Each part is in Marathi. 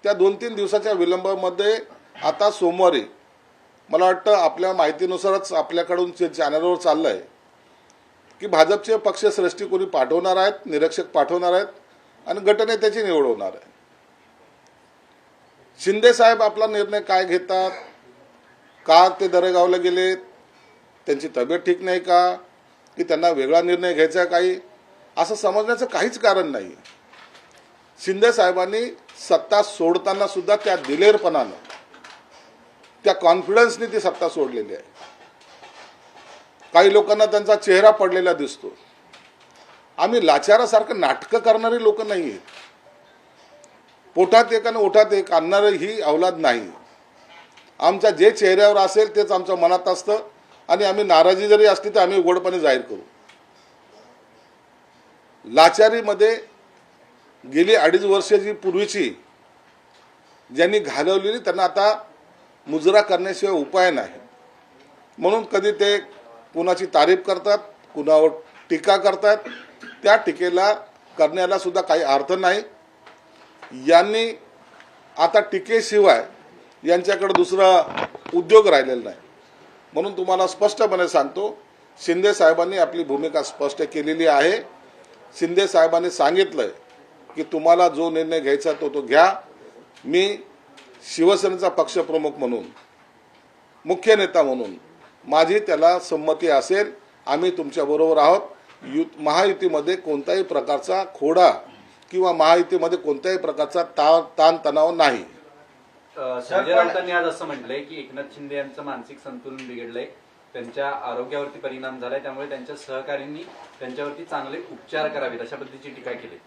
त्या 2-3 दिवसाच्या विलंबामध्ये आता सोमवारी मला वाटतं आपल्या माहितीनुसारच आपल्याकडून जे चॅनलवर चाललं आहे की भाजपचे पक्षश्रेष्ठी कोणी पाठवणार आहेत, निरीक्षक पाठवणार आहेत आणि गटनेत्याची निवड होणार आहे. शिंदे साहेब आपला निर्णय काय घेतात, का ते दरेगावला गेले, त्यांची तब्येत ठीक नाही का, की त्यांना वेगळा निर्णय घ्यायचा काही, असं समजण्याचं काहीच कारण नाही. शिंदे साहेबांनी सत्ता सोडताना सुद्धा त्या दिलेरपणानं, त्या कॉन्फिडन्सने ती सत्ता सोडलेली आहे. काही लोकांना त्यांचा चेहरा पडलेला दिसतो. आम्ही लाचारासारखं नाटकं करणारी लोक नाही आहेत. पोटात एक आणि ओठात एक आणणारी ही अवलाद नाही. आमच्या जे चेहऱ्यावर असेल तेच आमच्या मनात असतं आणि आम्ही नाराजी जरी असली तर आम्ही उघडपणे जाहीर करू. लाचारीमध्ये गेली 2.5 वर्षाची पूर्वीची ज्यांनी घालवलेली त्यांना आता मुजरा करण्याशिवाय उपाय नाही. म्हणून कधी ते कुणाची तारीफ करतात, कुणावर टीका करतात. त्या टीकेला करण्याला सुद्धा काही अर्थ नाही. यांनी आता टीकेशिवाय यांच्याकडे दुसरा उद्योग राहिलेला नाही. म्हणून तुम्हाला स्पष्टपणे सांगतो, शिंदे साहेबांनी आपली भूमिका स्पष्ट केलेली आहे. शिंदे साहेबांनी सांगितलंय की तुम्हाला जो निर्णय घ्यायचा तो घ्या. मी शिवसेनेचा पक्षप्रमुख म्हणून, मुख्य नेता म्हणून माझी त्याला संमती असेल. आम्ही तुमच्याबरोबर आहोत. महायुतीमध्ये कोणत्याही प्रकारचा खोडा किंवा महायुतीमध्ये कोणत्याही प्रकारचा ताणतणाव नाही. संजय राऊतांनी आज असं म्हटलंय की एकनाथ शिंदे यांचं मानसिक संतुलन बिघडलंय, त्यांच्या आरोग्यावरती परिणाम झालाय, त्यामुळे त्यांच्या सहकाऱ्यांनी त्यांच्यावरती चांगले उपचार करावेत अशा पद्धतीची टीका केली.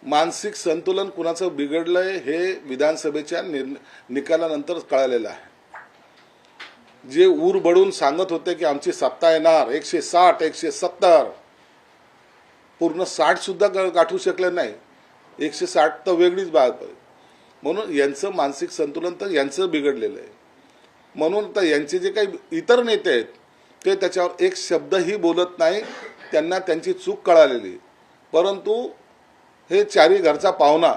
मानसिक संतुलन कुणाचं बिघडलंय हे विधानसभेच्या निकालानंतर कळालेलं आहे. जे ऊर बडून सांगत होते की आमची सत्ता येणार 160 170, पूर्ण 60 सुद्धा गाठू शकले नाही. 160 तर वेगळीच बाब आहे. म्हणून यांचं मानसिक संतुलन तर यांचं बिघडलेलं आहे. म्हणून तर यांचे जे काही इतर नेते आहेत ते त्याच्यावर एक शब्दही बोलत नाही. त्यांना त्यांची चूक कळालेली. परंतु हे चारी घरचा पाहुणा,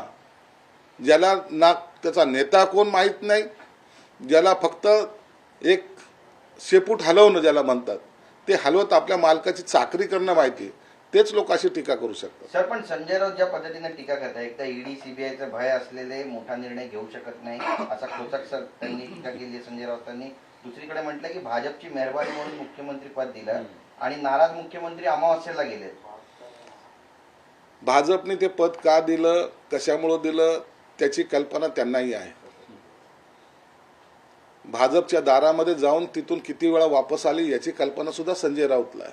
ज्याला ना त्याचा नेता कोण माहीत नाही, ज्याला फक्त एक शेपूट हलवणं ज्याला म्हणतात, ते हलवत आपल्या मालकाची चाकरी करणं माहिती, तेच लोक अशी टीका करू शकतात. सर, पण संजय राऊत ज्या पद्धतीने टीका करतात, एकदा ईडी सीबीआयचा भय असलेले मोठा निर्णय घेऊ शकत नाही असा खोचक सर त्यांनी टीका केली संजय राऊतांनी. दुसरीकडे म्हटलं की भाजपची मेहरबानी म्हणून मुख्यमंत्री पद दिलं आणि नाराज मुख्यमंत्री अमावस्येला गेले. भाजपने ते पद का दिलं, कशामुळं दिलं त्याची कल्पना त्यांनाही आहे. भाजपच्या दारामध्ये जाऊन तिथून किती वेळा वापस आली याची कल्पना सुद्धा संजय राऊतला आहे.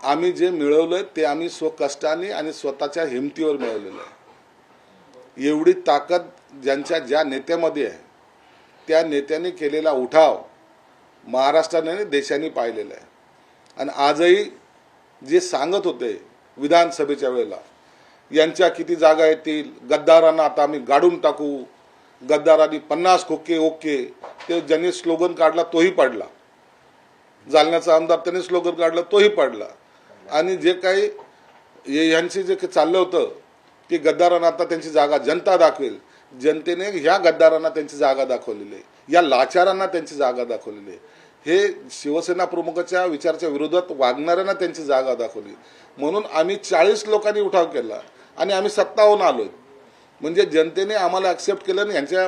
आम्ही जे मिळवलंय ते आम्ही स्वकष्टाने आणि स्वतःच्या हिमतीवर मिळवलेलं आहे. एवढी ताकद ज्या नेत्यामध्ये आहे त्या नेत्याने केलेला उठाव महाराष्ट्राने देशाने पाहिलेला आहे. आणि आजही जे सांगत होते विधानसभेच्या वेळेला यांच्या किती जागा येतील, गद्दारांना आता आम्ही गाडून टाकू, गद्दारांनी 50 खोके ओके, ते ज्यांनी स्लोगन काढला तोही पडला. जालन्याचा आमदार त्यांनी स्लोगन काढला तोही पडला. आणि जे काही यांचे जे चाललं होतं की गद्दारांना आता त्यांची जागा जनता दाखवेल, जनतेने ह्या गद्दारांना त्यांची जागा दाखवलेली आहे, या लाचारांना त्यांची जागा दाखवलेली आहे. हे शिवसेना प्रमुखाच्या विचाराच्या विरोधात वागणाऱ्यांना त्यांची जागा दाखवली. म्हणून आम्ही 40 लोकांनी उठाव केला आणि आम्ही 57 आलोय. म्हणजे जनतेने आम्हाला ॲक्सेप्ट केलं आणि यांच्या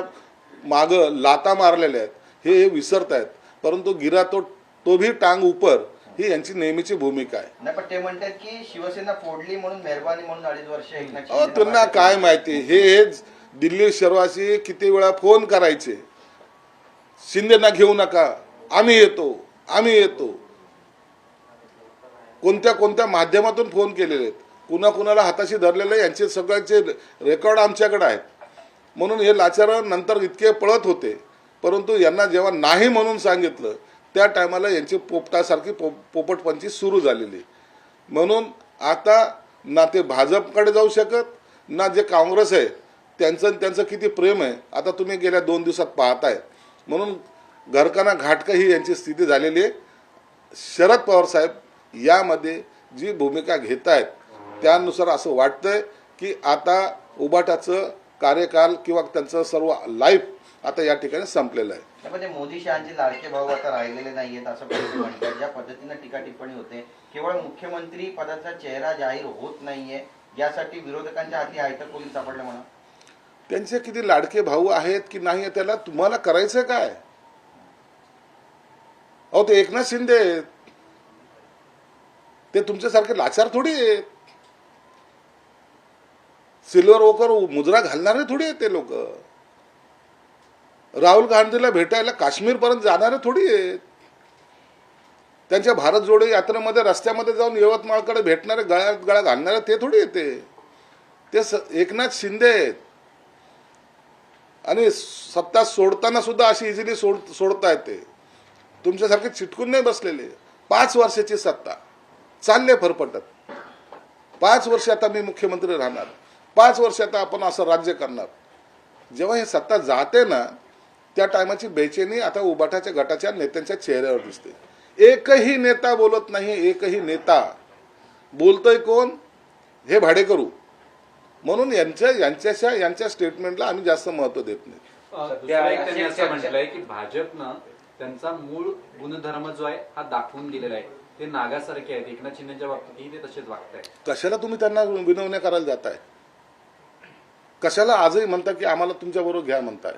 मागं लाता मारलेल्या आहेत हे विसरत आहेत. परंतु गिरा तो भी टांग ऊपर ही यांची नेहमीची भूमिका आहे. नाही, पण ते म्हणतात की शिवसेना फोडली म्हणून मेहरबानी म्हणून 2.5 वर्ष त्यांना काय माहिती. हे दिल्ली शर्वाशी किती वेळा फोन करायचे, शिंदेना घेऊ नका, आम्ही येतो आम्ही येतो. कोणत्या कोणत्या माध्यमातून फोन केलेले आहेत, कुणाकुणाला हाताशी धरलेले, यांचे सगळ्यांचे रेकॉर्ड आमच्याकडे आहेत. म्हणून हे लाचार नंतर इतके पळत होते. परंतु यांना जेव्हा नाही म्हणून सांगितलं त्या टायमाला यांची पोपटासारखी पोपटपंची सुरू झालेली. म्हणून आता ना ते भाजपकडे जाऊ शकत, ना जे काँग्रेस आहे त्यांचं किती प्रेम आहे आता तुम्ही गेल्या 2 दिवसात पाहताय. म्हणून घरकाना घाटका ही यांची स्थिती झालेली आहे. शरद पवार साहेब यामध्ये जी भूमिका घेत आहेत त्यानुसार असं वाटतंय की आता उबाटाचं कार्यकाल किंवा त्यांचं सर्व लाईफ आता या ठिकाणी संपलेलं आहे. त्यामध्ये मोदी शहाचे लाडके भाऊ आता राहिलेले नाहीयेत असं पण म्हणतात. ज्या पद्धतीनं टीका टिप्पणी होते, केवळ मुख्यमंत्री पदाचा चेहरा जाहीर होत नाहीये यासाठी विरोधकांच्या हाती आयतं कोणी सापडलं म्हणा. त्यांचे किती लाडके भाऊ आहेत की नाही त्याला तुम्हाला करायचं काय? अहो ते एकनाथ शिंदे आहेत, ते तुमच्यासारखे लाचार थोडी आहेत. सिल्वर ओकर मुजरा घालणारे थोडी आहेत ते लोक. राहुल गांधीला भेटायला काश्मीर पर्यंत जाणारे थोडी आहेत. त्यांच्या भारत जोडो यात्रेमध्ये रस्त्यामध्ये जाऊन यवतमाळकडे भेटणारे गळ्यात गळा घालणारे ते थोडी येते. ते एकनाथ शिंदे आहेत. आणि सत्ता सोडताना सुद्धा अशी इझिली सोडता येते. तुमच्यासारखे चिटकून नाही बसलेले. 5 वर्षाची सत्ता चालले फरफटत. 5 वर्ष आता मी मुख्यमंत्री राहणार, 5 वर्ष आता आपण असं राज्य करणार. जेव्हा हे सत्ता जाते ना त्या टायमाची बेचैनी आता उबाटाच्या गटाच्या नेत्यांच्या चेहऱ्यावर दिसते. एकही नेता बोलत नाही. एकही नेता बोलतोय कोण? हे भाडेकरू. म्हणून यांच्या स्टेटमेंटला आम्ही जास्त महत्व देत नाही. दुसरं एक त्यांनी असं म्हटलंय की भाजपनं त्यांचा मूळ गुणधर्म जो आहे हा दाखवून दिलेला आहे. ते नागासारखे आहेत. एकनाथ शिंदेच्या बाबतीतही ते तसेच वागतायत. कशाला तुम्ही त्यांना विनवण्या करायला जाताय? कशाला आजही म्हणता की आम्हाला तुमच्या बरोबर घ्या म्हणताय?